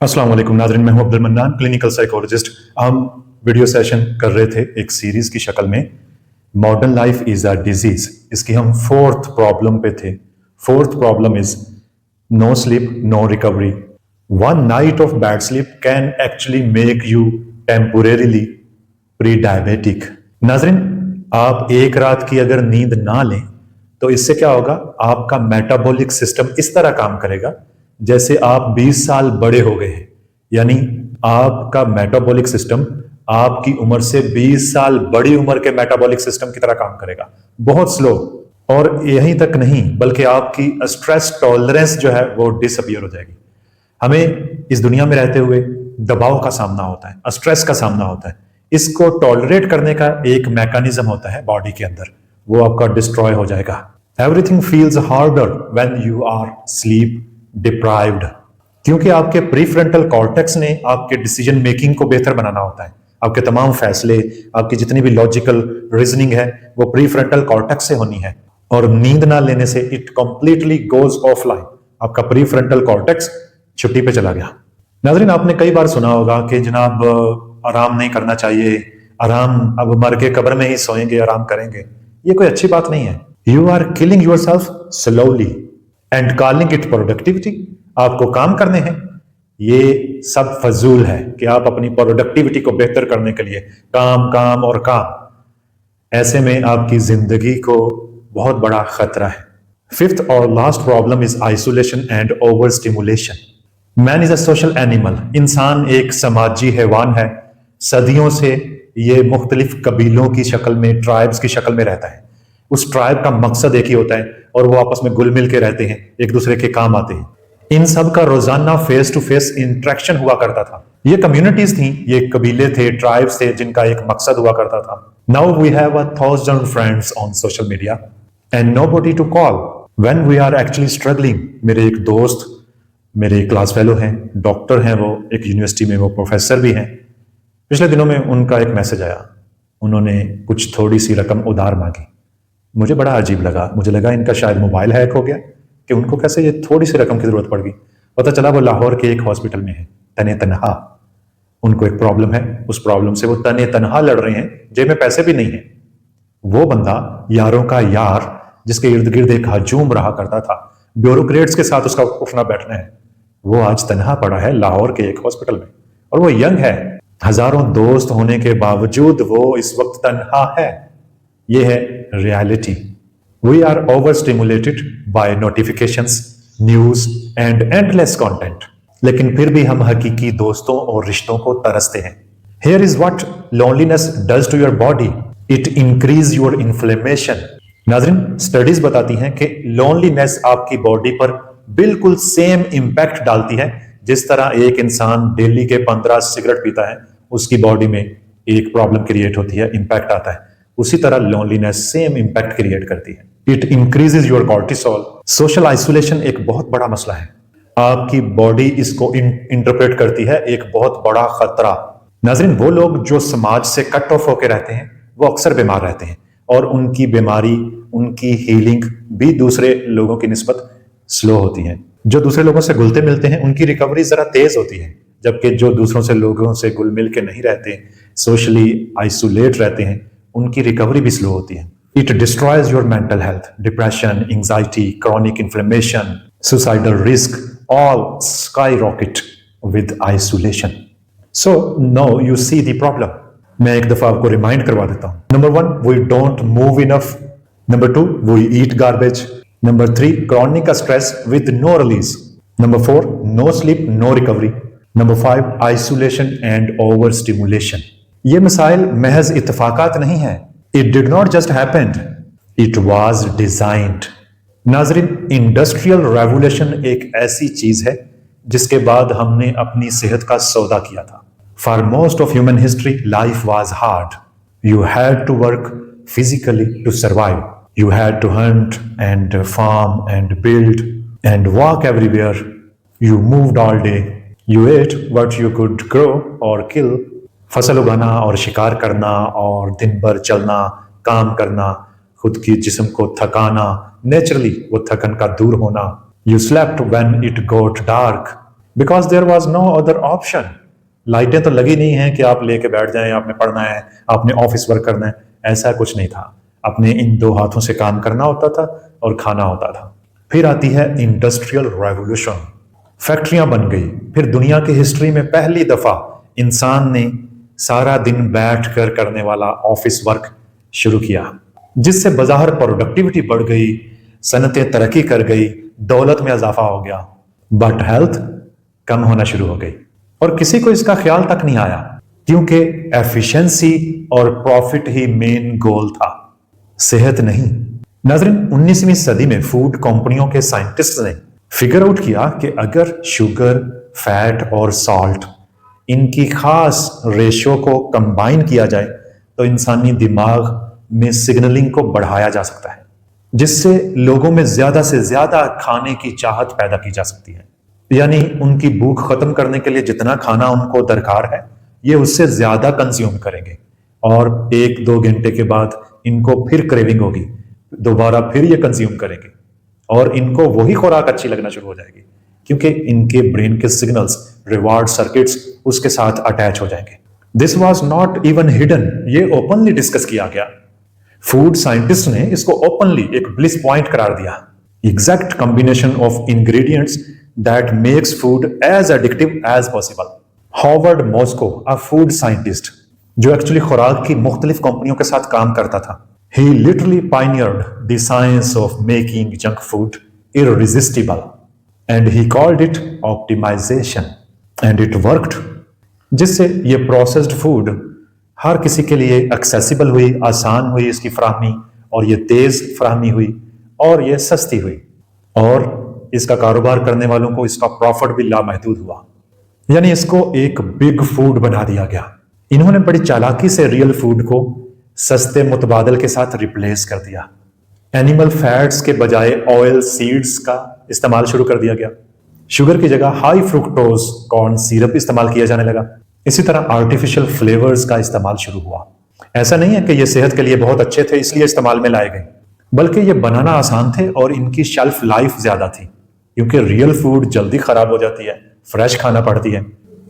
अस्सलाम वालेकुम नाज़रीन, मैं हूं अब्दुल मन्नान, क्लिनिकल साइकोलॉजिस्ट। हम वीडियो सेशन कर रहे थे एक सीरीज की शक्ल में, modern life is a disease. इसकी हम फोर्थ प्रॉब्लम पे थे। Fourth problem is no sleep no recovery. One night of bad sleep can actually make you temporarily pre diabetic. नाज़रीन, आप एक रात की अगर नींद ना लें तो इससे क्या होगा, आपका मेटाबॉलिक सिस्टम इस तरह काम करेगा जैसे आप 20 साल बड़े हो गए हैं। यानी आपका मेटाबॉलिक सिस्टम आपकी उम्र से 20 साल बड़ी उम्र के मेटाबॉलिक सिस्टम की तरह काम करेगा, बहुत स्लो। और यहीं तक नहीं, बल्कि आपकी स्ट्रेस टॉलरेंस जो है वो डिसअपियर हो जाएगी। हमें इस दुनिया में रहते हुए दबाव का सामना होता है, स्ट्रेस का सामना होता है। इसको टॉलरेट करने का एक मैकेनिज्म होता है बॉडी के अंदर, वो आपका डिस्ट्रॉय हो जाएगा। Everything feels harder when you are sleep deprived, क्योंकि आपके प्रीफ्रंटल कॉर्टेक्स ने आपके डिसीजन मेकिंग को बेहतर बनाना होता है। आपके तमाम फैसले, आपकी जितनी भी लॉजिकल रीजनिंग है वो प्रीफ्रंटल कॉर्टेक्स से होनी है। और नींद ना लेने से इट कंप्लीटली गोज ऑफलाइन, आपका प्रीफ्रंटल कॉर्टेक्स छुट्टी पे चला गया। नाज़रीन, आपने कई बार सुना होगा कि जनाब आराम नहीं करना चाहिए, आराम अब मर के कब्र में ही सोएंगे, आराम करेंगे। ये कोई अच्छी बात नहीं है। You are killing yourself slowly and calling it productivity. आपको काम करने हैं, ये सब फजूल है कि आप अपनी प्रोडक्टिविटी को बेहतर करने के लिए काम काम और काम। ऐसे में आपकी जिंदगी को बहुत बड़ा खतरा है। फिफ्थ और last problem is isolation and over stimulation. Man is a social animal. इंसान एक समाजी हैवान है। सदियों से ये मुख्तलिफ कबीलों की शक्ल में, ट्राइब्स की शक्ल में रहता है। उस ट्राइब का मकसद एक ही होता है और वो आपस में घुल मिल के रहते हैं, एक दूसरे के काम आते हैं। इन सब का रोजाना फेस टू फेस इंटरेक्शन हुआ करता था। ये कम्युनिटीज थी, ये कबीले थे, ट्राइब्स थे, जिनका एक मकसद हुआ करता था। Now we have 1000 friends on social media and nobody to call when we are actually struggling. मेरे एक दोस्त, मेरे क्लास फेलो हैं, डॉक्टर हैं, वो एक यूनिवर्सिटी में वो प्रोफेसर भी हैं। पिछले दिनों में उनका एक मैसेज आया, उन्होंने कुछ थोड़ी सी रकम उधार मांगी। मुझे बड़ा अजीब लगा, मुझे लगा इनका शायद मोबाइल हैक हो गया कि उनको कैसे ये थोड़ी सी रकम की जरूरत पड़ गई। पता चला वो लाहौर के एक हॉस्पिटल में है, तने तनहा। उनको एक प्रॉब्लम है, उस प्रॉब्लम से वो तने तनहा लड़ रहे हैं, जेब में पैसे भी नहीं है। वो बंदा यारों का यार, जिसके इर्द गिर्द एक हजूम रहा करता था, ब्यूरोक्रेट्स के साथ उसका उठना बैठना है, वो आज तनहा पड़ा है लाहौर के एक हॉस्पिटल में। और वो यंग है, हजारों दोस्त होने के बावजूद वो इस वक्त तनहा है। ये है reality. We are over stimulated by notifications, news and endless content, लेकिन फिर भी हम हकीकी दोस्तों और रिश्तों को तरसते हैं। Here is what loneliness does to your body, it increase your inflammation. नाज़रीन, स्टडीज बताती हैं कि लोनलीनेस आपकी बॉडी पर बिल्कुल सेम इंपैक्ट डालती है जिस तरह एक इंसान डेली के 15 सिगरेट पीता है, उसकी बॉडी में एक प्रॉब्लम क्रिएट होती है, इंपैक्ट आता है। उसी तरह लोनलीनेस सेम इंपैक्ट क्रिएट करती है। It increases your cortisol. Social isolation एक बहुत बड़ा मसला है। आपकी बॉडी इसको इंटरप्रेट करती है एक बहुत बड़ा खतरा। नाज़रीन, वो लोग जो समाज से कट ऑफ होकर रहते हैं वो अक्सर बीमार रहते हैं और उनकी बीमारी, उनकी हीलिंग भी दूसरे लोगों की निस्बत स्लो होती है। जो दूसरे लोगों से घुलते मिलते हैं उनकी रिकवरी जरा तेज होती है, जबकि जो दूसरों से लोगों से घुल मिल के नहीं रहते, सोशली आइसोलेट रहते हैं, उनकी रिकवरी भी स्लो होती है। It destroys your mental health, depression, anxiety, chronic inflammation, suicidal risk, all skyrocket with isolation. So now you see the problem. मैं एक दफा आपको रिमाइंड करवा देता हूं। Number 1, we don't move enough. Number 2, we eat garbage. Number 3, chronic stress with no release. Number 4, no sleep no recovery. Number 5, isolation and over stimulation. ये मिसाइल महज इत्तफाकात नहीं है। It did not just happened, it was designed. नाजरीन, industrial revolution एक ऐसी चीज है जिसके बाद हमने अपनी सेहत का सौदा किया था। For most of human history life was hard. You had to work physically to survive. You had to hunt and farm and build and walk everywhere. You moved all day. You ate what you could grow or kill. फसल उगाना और शिकार करना और दिन भर चलना, काम करना, खुद की जिस्म को थकाना, नेचुरली वो थकन का दूर होना। You slept when it got dark. Because there was no other option. لائٹیں تو لگی نہیں ہیں کہ آپ لے کے بیٹھ جائیں, آپ نے پڑھنا ہے, آپ نے آفس ورک کرنا ہے, ایسا کچھ نہیں تھا. اپنے ان دو ہاتھوں سے کام کرنا ہوتا تھا اور کھانا ہوتا تھا. پھر آتی ہے انڈسٹریل ریولوشن. فیکٹریاں بن گئی. پھر دنیا کی ہسٹری میں پہلی دفعہ انسان نے سارا دن بیٹھ کر کرنے والا آفس ورک شروع کیا, جس سے بظاہر پروڈکٹیوٹی بڑھ گئی, صنعتیں ترقی کر گئی, دولت میں اضافہ ہو گیا, بٹ ہیلتھ کم ہونا شروع ہو گئی. اور کسی کو اس کا خیال تک نہیں آیا, کیونکہ ایفیشنسی اور پروفٹ ہی مین گول تھا, صحت نہیں. ناظرین, 19ویں صدی میں فوڈ کمپنیوں کے سائنٹسٹ نے فگر آؤٹ کیا کہ اگر شوگر, فیٹ اور سالٹ ان کی خاص ریشو کو کمبائن کیا جائے تو انسانی دماغ میں سگنلنگ کو بڑھایا جا سکتا ہے, جس سے لوگوں میں زیادہ سے زیادہ کھانے کی چاہت پیدا کی جا سکتی ہے. یعنی ان کی بھوک ختم کرنے کے لیے جتنا کھانا ان کو درکار ہے, یہ اس سے زیادہ کنزیوم کریں گے, اور 1-2 گھنٹے کے بعد ان کو پھر کریونگ ہوگی, دوبارہ پھر یہ کنزیوم کریں گے, اور ان کو وہی خوراک اچھی لگنا شروع ہو جائے گی, کیونکہ ان کے برین کے سگنلز, ریوارڈ سرکٹس اس کے ساتھ اٹیچ ہو جائیں گے. This was not even hidden, یہ اوپنلی ڈسکس کیا گیا. فوڈ سائنٹسٹ نے اس کو اوپنلی ایک بلس پوائنٹ قرار دیا. Exact combination of ingredients that makes food as addictive as possible. Howard Moskowitz, a food scientist, جو ایکچولی خوراک کی مختلف کمپنیوں کے ساتھ کام کرتا تھا, he literally pioneered the science of making junk food irresistible, and he called it optimization, and it worked. جس سے یہ پروسیسڈ فوڈ ہر کسی کے لیے ایکسیسیبل ہوئی, آسان ہوئی اس کی فراہمی, اور یہ تیز فراہمی ہوئی, اور یہ سستی ہوئی, اور اس کا کاروبار کرنے والوں کو اس کا پروفٹ بھی لامحدود ہوا. یعنی اس کو ایک بگ فوڈ بنا دیا گیا. انہوں نے بڑی چالاکی سے ریئل فوڈ کو سستے متبادل کے ساتھ ریپلیس کر دیا. اینیمل فیٹس کے بجائے آئل سیڈز کا استعمال شروع کر دیا گیا. شوگر کی جگہ ہائی فرکٹوز کارن سیرپ استعمال کیا جانے لگا. اسی طرح آرٹیفیشل فلیورز کا استعمال شروع ہوا. ایسا نہیں ہے کہ یہ صحت کے لیے بہت اچھے تھے اس لیے استعمال میں لائے گئے, بلکہ یہ بنانا آسان تھے اور ان کی شیلف لائف زیادہ تھی, کیونکہ ریئل فوڈ جلدی خراب ہو جاتی ہے, فریش کھانا پڑتی ہے.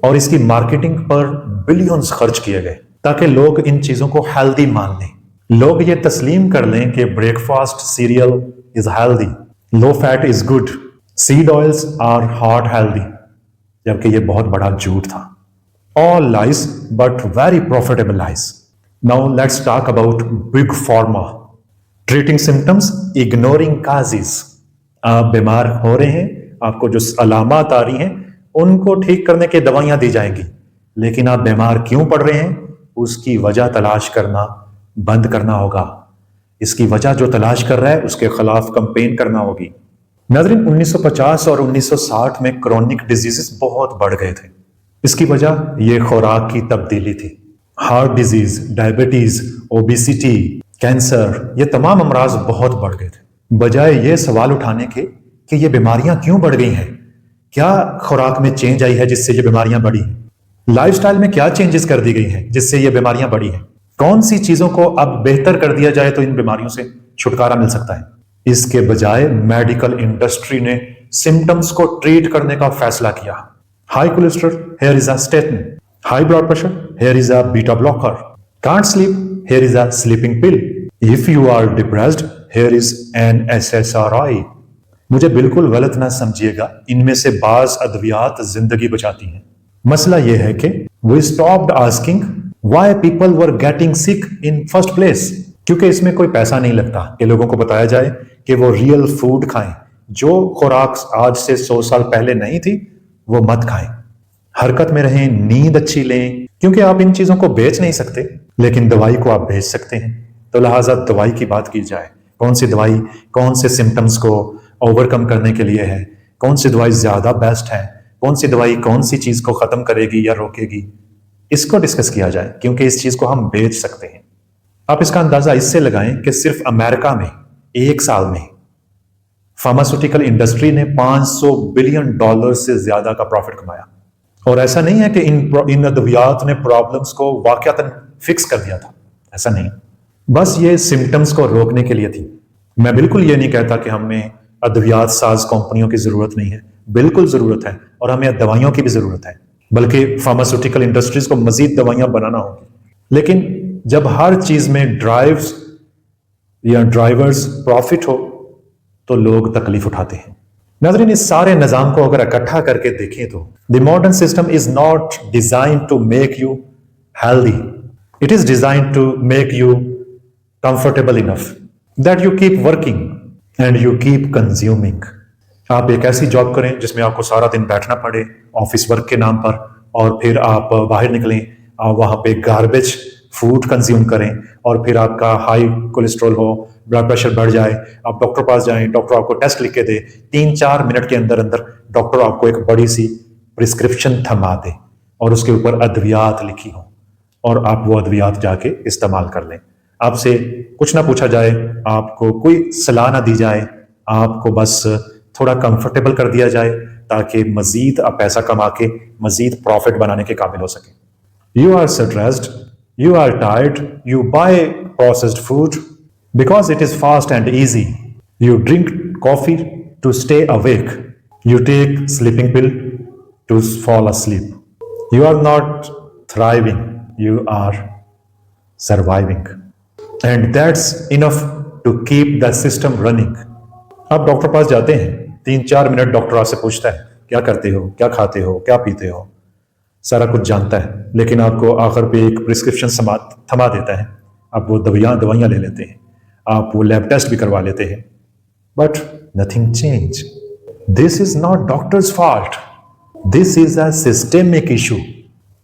اور اس کی مارکیٹنگ پر بلینز خرچ کیے گئے تاکہ لوگ ان چیزوں کو ہیلدی مان لیں. لوگ یہ تسلیم کر لیں کہ breakfast cereal is healthy, low fat is good, seed oils are heart healthy, جبکہ یہ بہت بڑا جھوٹ تھا. All lies but very profitable lies. Now let's talk about big pharma. Treating symptoms, ignoring causes. آپ بیمار ہو رہے ہیں, آپ کو جو علامات آ رہی ہیں ان کو ٹھیک کرنے کی دوائیاں دی جائیں گی, لیکن آپ بیمار کیوں پڑ رہے ہیں اس کی وجہ تلاش کرنا بند کرنا ہوگا. اس کی وجہ جو تلاش کر رہا ہے اس کے خلاف کمپین کرنا ہوگی. ناظرین, 1950 اور 1960 میں کرونک ڈیزیزز بہت بڑھ گئے تھے. اس کی وجہ یہ خوراک کی تبدیلی تھی. Heart disease, diabetes, obesity, cancer, یہ تمام امراض بہت بڑھ گئے تھے. بجائے یہ سوال اٹھانے کے کہ یہ بیماریاں کیوں بڑھ گئی ہیں, کیا خوراک میں چینج آئی ہے جس سے یہ بیماریاں بڑھی ہیں, لائف سٹائل میں کیا چینجز کر دی گئی ہیں جس سے یہ بیماریاں بڑھی ہیں, کون سی چیزوں کو اب بہتر کر دیا جائے تو ان بیماریوں سے چھٹکارا مل سکتا ہے. اس کے بجائے میڈیکل انڈسٹری نے سمٹمز کو ٹریٹ کرنے کا فیصلہ کیا. High cholesterol, here is a statin. High blood pressure, here is a beta blocker. Can't sleep, here is a sleeping pill. If you are depressed, here is an SSRI. مجھے بالکل غلط نہ سمجھیے گا, ان میں سے بعض ادویات زندگی بچاتی ہیں. مسئلہ یہ ہے کہ we stopped asking why people were getting sick in first place. کیونکہ اس میں کوئی پیسہ نہیں لگتا کہ لوگوں کو بتایا جائے کہ وہ ریئل فوڈ کھائیں. جو خوراک آج سے 100 سال پہلے نہیں تھی وہ مت کھائیں. حرکت میں رہیں, نیند اچھی لیں, کیونکہ آپ ان چیزوں کو بیچ نہیں سکتے لیکن دوائی کو آپ بیچ سکتے ہیں. تو لہٰذا دوائی کی بات کی جائے, کون سی دوائی کون سے سمٹمز کو اوور کم کرنے کے لیے ہے, کون سی دوائی زیادہ بیسٹ ہے, کون سی دوائی کون سی چیز کو ختم کرے گی یا روکے گی, اس کو ڈسکس کیا جائے, کیونکہ اس چیز کو ہم بیچ سکتے ہیں. آپ اس کا اندازہ اس سے لگائیں کہ صرف امریکہ میں ایک سال میں فارماسیوٹیکل انڈسٹری نے $500 بلین سے زیادہ کا پروفٹ کمایا. اور ایسا نہیں ہے کہ ان ادویات نے پرابلمز کو واقعتاً فکس کر دیا تھا, ایسا نہیں, بس یہ سمٹمز کو روکنے کے لیے تھی. میں بالکل یہ نہیں کہتا کہ ہمیں ادویات ساز کمپنیوں کی ضرورت نہیں ہے, बिल्कुल ज़रूरत है, और हमें दवाइयों की भी ज़रूरत है, बल्कि फार्मास्यूटिकल इंडस्ट्रीज को मज़ीद दवाइयाँ बनाना होगी। लेकिन जब हर चीज़ में ड्राइव्स या ड्राइवर्स प्रॉफिट हो तो लोग तकलीफ उठाते हैं। नाज़रीन, इस सारे निज़ाम को अगर इकट्ठा करके देखें तो the modern system is not design to make you healthy, it is design to make you comfortable enough that you keep working and you keep consuming. आप एक ऐसी जॉब करें जिसमें आपको सारा दिन बैठना पड़े ऑफिस वर्क के नाम पर, और फिर आप बाहर निकलें, आप वहाँ पे गार्बेज फूड कंज्यूम करें, और फिर आपका हाई कोलेस्ट्रॉल हो, ब्लड प्रेशर बढ़ जाए, आप डॉक्टर पास जाएं, डॉक्टर आपको टेस्ट लिख के दे, 3-4 मिनट के अंदर अंदर डॉक्टर आपको एक बड़ी सी प्रिस्क्रिप्शन थमा दे और उसके ऊपर अद्वियात लिखी हो, और आप वो अद्वियात जाके इस्तेमाल कर लें। आपसे कुछ ना पूछा जाए, आपको कोई सलाह ना दी जाए, आपको बस थोड़ा कंफर्टेबल कर दिया जाए ताकि मजीद आप पैसा कमा के मजीद प्रॉफिट बनाने के काबिल हो सके। You are stressed, you are tired, you buy processed food because it is fast and easy. You drink coffee to stay awake. You take sleeping pill to fall asleep. You are not thriving, you are surviving. And that's enough to keep the system running. आप doctor पास जाते हैं, 3-4 minute doctor आपसे पूछता है क्या करते हो, क्या खाते हो, क्या पीते हो, सारा कुछ जानता है, लेकिन आपको आखिर पे एक प्रिस्क्रिप्शन थमा देता है। आप वो दवाइयाँ ले लेते हैं, आप वो लैब टेस्ट भी करवा लेते हैं, but nothing change. This is not doctors' fault, this is a systemic issue,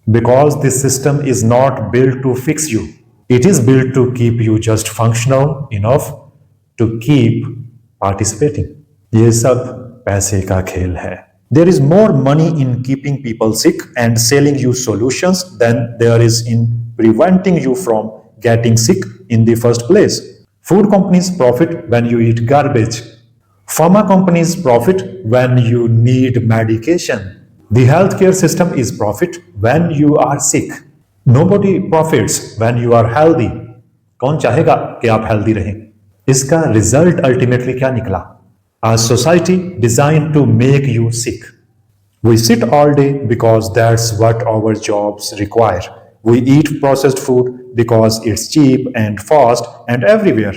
because this system is not built to fix you, it is built to keep you just functional enough to keep participating. ये सब पैसे का खेल है। There is more money in keeping people sick and selling you solutions than there is in preventing you from getting sick in the first place. Food companies profit when you eat garbage. Pharma companies profit when you need medication. The healthcare system is profit when you are sick. Nobody profits when you are healthy. कौन चाहेगा कि आप healthy रहें? इसका result ultimately क्या निकला? A society designed to make you sick. We sit all day because that's what our jobs require. We eat processed food because it's cheap and fast and everywhere.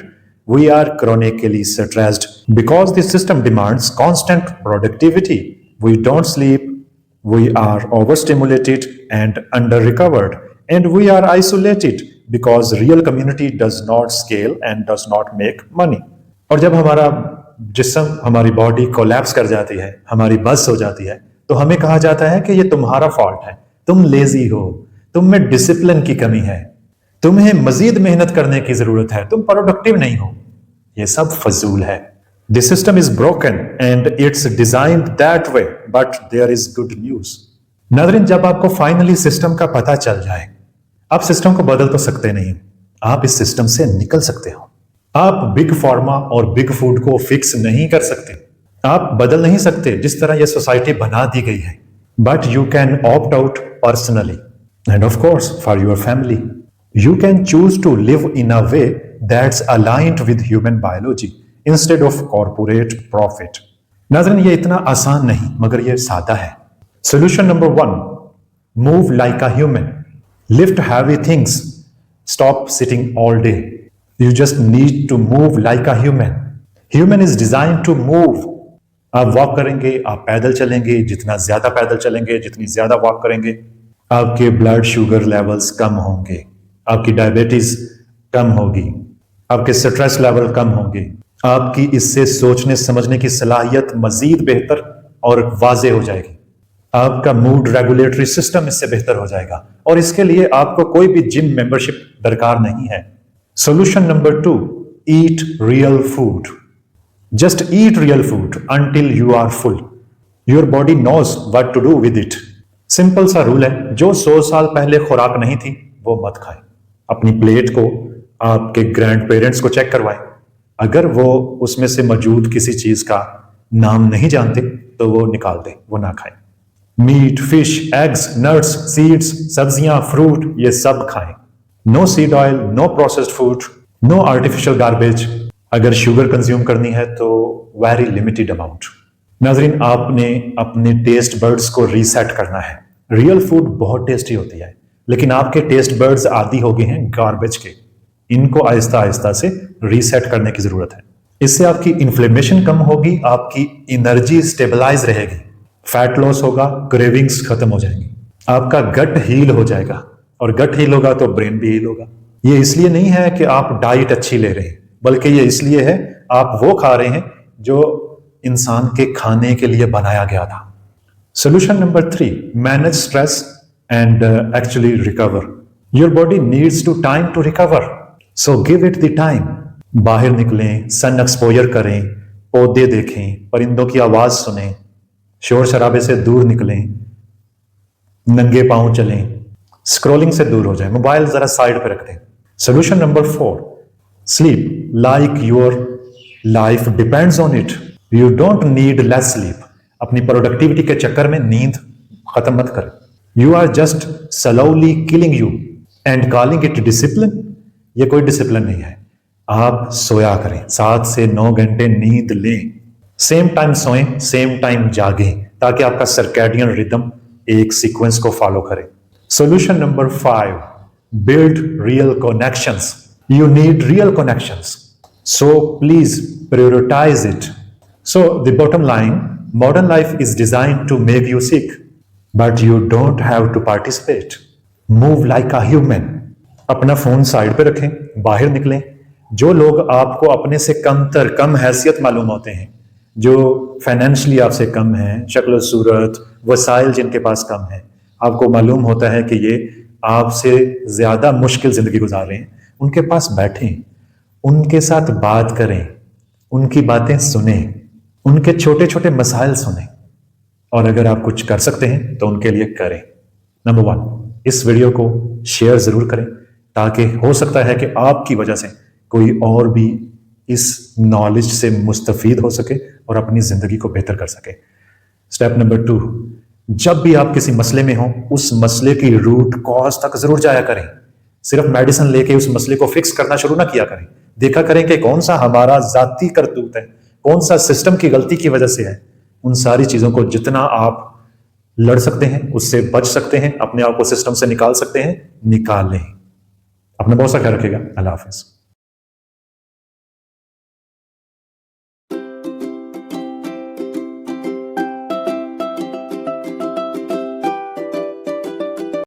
We are chronically stressed because the system demands constant productivity. We don't sleep. We are overstimulated and under-recovered. And we are isolated because real community does not scale and does not make money. और जब हमारा जिस्म, हमारी body collapse कर जाती है, हमारी बस हो जाती है, तो हमें कहा जाता है कि ये तुम्हारा फॉल्ट है, तुम लेजी हो, तुम में डिसिप्लिन की कमी है, तुम्हें मजीद मेहनत करने की जरूरत है, तुम प्रोडक्टिव नहीं हो। ये सब फजूल है। The system is broken and it's designed that way, but there is good news. नाज़रीन, जब आपको फाइनली सिस्टम का पता चल जाए, आप सिस्टम को बदल तो सकते नहीं, आप इस सिस्टम से निकल सकते हो। आप बिग फार्मा और बिग फूड को फिक्स नहीं कर सकते, आप बदल नहीं सकते जिस तरह यह सोसाइटी बना दी गई है, but you can opt out personally and of course for your family. You can choose to live in a way that's aligned with human biology instead of corporate profit. नाज़रीन, ये इतना आसान नहीं मगर ये सादा है। Solution number 1, move like a human, lift heavy things, stop sitting all day. You just need to move like a human. Human is designed to move. आप वॉक करेंगे, आप पैदल चलेंगे, जितना ज्यादा पैदल चलेंगे, जितनी ज्यादा वॉक करेंगे, आपके ब्लड शुगर लेवल्स कम होंगे, आपकी डायबिटीज कम होगी, आपके स्ट्रेस लेवल कम होंगे, आपकी इससे सोचने समझने की सलाहियत मजीद बेहतर और वाजे हो जाएगी, आपका मूड रेगुलेटरी सिस्टम इससे बेहतर हो जाएगा, और इसके लिए आपको कोई भी जिम मेंबरशिप दरकार नहीं है। Solution number 2, eat real food. Just eat real food until you are full. Your body knows what to do with it. Simple सा रूल है, जो 100 साल पहले खुराक नहीं थी वो मत खाए। अपनी प्लेट को आपके ग्रैंड पेरेंट्स को चेक करवाएं, अगर वो उसमें से मौजूद किसी चीज का नाम नहीं जानते तो वो निकाल दें, वो ना खाएं। Meat, fish, eggs, nuts, seeds, सब्जियां, फ्रूट, ये सब खाएं। No seed oil, no processed food, no artificial garbage. अगर शुगर कंज्यूम करनी है तो वेरी लिमिटेड अमाउंट। नाजरीन, आपने अपने टेस्ट बर्ड्स को रीसेट करना है। रियल फूड बहुत टेस्टी होती है, लेकिन आपके टेस्ट बर्ड्स आदी हो गए हैं गार्बेज के। इनको आहिस्ता आहिस्ता से रीसेट करने की जरूरत है। इससे आपकी इन्फ्लेमेशन कम होगी, आपकी एनर्जी स्टेबलाइज रहेगी, फैट लॉस होगा, क्रेविंग्स खत्म हो जाएंगी, आपका गट हील हो जाएगा, और गट हील होगा तो ब्रेन भी हील होगा। ये इसलिए नहीं है कि आप डाइट अच्छी ले रहे हैं, बल्कि ये इसलिए है आप वो खा रहे हैं जो इंसान के खाने के लिए बनाया गया था। Solution number 3, manage stress and actually recover. Your body needs to time to recover, so give it the time. बाहर निकलें, सन एक्सपोजर करें, पौधे देखें, परिंदों की आवाज सुनें, शोर शराबे से दूर निकलें, नंगे पांव चलें, स्क्रॉलिंग से दूर हो जाए, मोबाइल जरा साइड पे रख दें। Solution number 4, sleep like your life depends on it. You don't need less sleep. अपनी प्रोडक्टिविटी के चक्कर में नींद खत्म मत करें। You are just slowly killing you and calling it discipline. ये कोई डिसिप्लिन नहीं है। आप सोया करें, 7 से 9 घंटे नींद लें, सेम टाइम सोएं, सेम टाइम जागें, ताकि आपका सर्कैडियन रिदम एक सीक्वेंस को फॉलो करे। Solution number 5, build real connections. You need real connections, so please prioritize it. So the bottom line, modern life is designed to make you sick, but you don't have to participate. Move like a human. अपना phone side पे रखें, बाहर निकलें। जो लोग आपको अपने से कम हैसियत मालूम होते हैं, जो फाइनेंशियली आपसे कम हैं, शक्ल सूरत वसाइल जिनके पास कम है, आपको मालूम होता है कि ये आपसे ज्यादा मुश्किल जिंदगी गुजार रहे हैं, उनके पास बैठें, उनके साथ बात करें, उनकी बातें सुनें, उनके छोटे छोटे मसाइल सुनें, और अगर आप कुछ कर सकते हैं तो उनके लिए करें। नंबर 1, इस वीडियो को शेयर जरूर करें, ताकि हो सकता है कि आपकी वजह से कोई और भी इस नॉलेज से मुस्तफीद हो सके और अपनी जिंदगी को बेहतर कर सके। स्टेप नंबर 2, जब भी आप किसी मसले में हो, उस मसले की रूट कॉज तक जरूर जाया करें। सिर्फ मेडिसिन लेके उस मसले को फिक्स करना शुरू ना किया करें। देखा करें कि कौन सा हमारा जाती करतूत है, कौन सा सिस्टम की गलती की वजह से है। उन सारी चीजों को जितना आप लड़ सकते हैं, उससे बच सकते हैं, अपने आप को सिस्टम से निकाल सकते हैं, निकालें। अपना बहुत सा ख्याल रखिएगा। अल्लाह हाफिज।